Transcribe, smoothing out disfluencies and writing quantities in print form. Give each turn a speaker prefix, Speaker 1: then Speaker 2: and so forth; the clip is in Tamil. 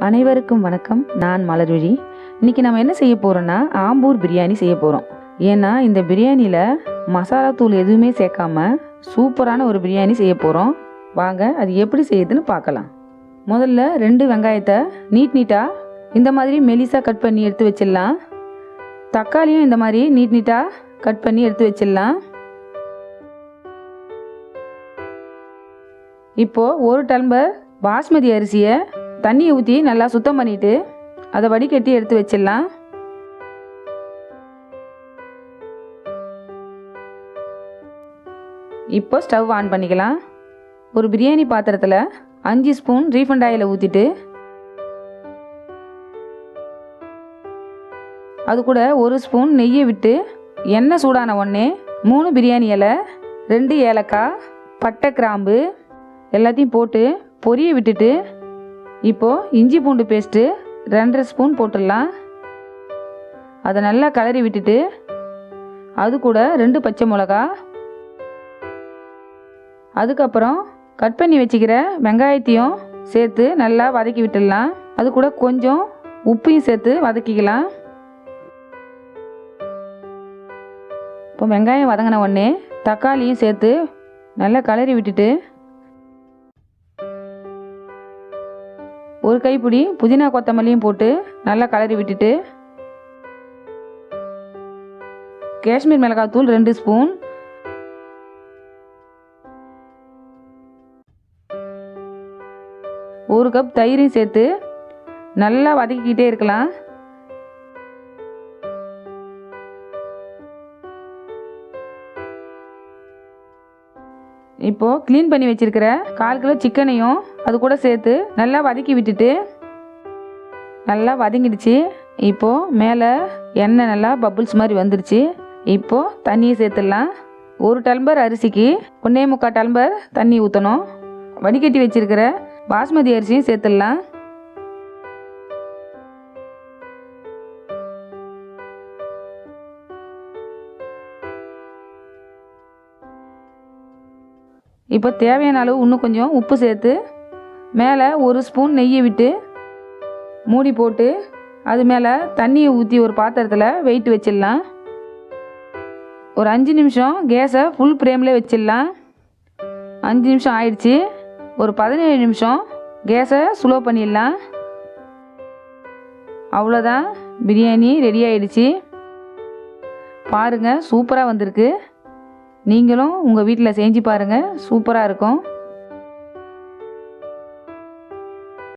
Speaker 1: அனைவருக்கும் வணக்கம். நான் மலர்விழி. இன்றைக்கி நம்ம என்ன செய்ய போகிறோன்னா ஆம்பூர் பிரியாணி செய்ய போகிறோம். ஏன்னா இந்த பிரியாணியில் மசாலா தூள் எதுவுமே சேர்க்காம சூப்பரான ஒரு பிரியாணி செய்ய போகிறோம். வாங்க அது எப்படி செய்யுதுன்னு பார்க்கலாம். முதல்ல 2 வெங்காயத்தை நீட்டாக இந்த மாதிரி மெலிசாக கட் பண்ணி எடுத்து வச்சிடலாம். தக்காளியும் இந்த மாதிரி நீட்டாக கட் பண்ணி எடுத்து வச்சிடலாம். இப்போது 1 டம்ளர் பாஸ்மதி அரிசியை தண்ணியை ஊற்றி நல்லா சுத்தம் பண்ணிவிட்டு அதை வடிகட்டி எடுத்து வச்சிடலாம். இப்போ ஸ்டவ் ஆன் பண்ணிக்கலாம். ஒரு பிரியாணி பாத்திரத்தில் 5 ஸ்பூன் ரீஃபண்ட் ஆயிலை ஊற்றிட்டு அது கூட 1 ஸ்பூன் நெய்யை விட்டு எண்ணெய் சூடான உடனே 3 பிரியாணி இலை, 2 ஏலக்காய், பட்டை, கிராம்பு எல்லாத்தையும் போட்டு பொரிய விட்டுட்டு இப்போது இஞ்சி பூண்டு பேஸ்ட்டு 2.5 ஸ்பூன் போட்டுடலாம். அதை நல்லா கிளறி விட்டுட்டு அது கூட 2 பச்சை மிளகா, அதுக்கப்புறம் கட் பண்ணி வச்சுக்கிற வெங்காயத்தையும் சேர்த்து நல்லா வதக்கி விட்டுடலாம். அது கூட கொஞ்சம் உப்பையும் சேர்த்து வதக்கிக்கலாம். இப்போ வெங்காயம் வதங்கின உடனே தக்காளியும் சேர்த்து நல்லா கிளறி விட்டுட்டு ஒரு கைப்பிடி புதினா கொத்தமல்லியும் போட்டு நல்லா கிளறி விட்டுட்டு காஷ்மீர் மிளகாத்தூள் 2 ஸ்பூன், ஒரு கப் தயிரையும் சேர்த்து நல்லா வதக்கிக்கிட்டே இருக்கலாம். இப்போது க்ளீன் பண்ணி வச்சுருக்கிற 1/4 கிலோ சிக்கனையும் அது கூட சேர்த்து நல்லா வதக்கி விட்டுட்டு நல்லா வதங்கிடுச்சு. இப்போது மேலே எண்ணெய் நல்லா பபுள்ஸ் மாதிரி வந்துடுச்சு. இப்போது தண்ணியை சேர்த்துடலாம். 1 டம்ளர் அரிசிக்கு 1.25 டம்ளர் தண்ணி ஊற்றணும். வடிகட்டி வச்சுருக்கிற பாஸ்மதி அரிசியும் சேர்த்துடலாம். இப்போ தேவையான அளவு இன்னும் கொஞ்சம் உப்பு சேர்த்து மேலே 1 ஸ்பூன் நெய்யை விட்டு மூடி போட்டு அது மேலே தண்ணியை ஊற்றி ஒரு பாத்திரத்தில் வெயிட் வச்சிடலாம். ஒரு 5 நிமிஷம் கேஸை ஃபுல் ஃப்ளேமில் வச்சிடலாம். 5 நிமிஷம் ஆயிடுச்சு. ஒரு 17 நிமிஷம் கேஸை ஸ்லோ பண்ணிடலாம். அவ்வளோதான், பிரியாணி ரெடி ஆயிடுச்சு. பாருங்கள், சூப்பராக வந்திருக்கு. நீங்களும் உங்கள் வீட்டில் செஞ்சு பாருங்கள், சூப்பராக இருக்கும்.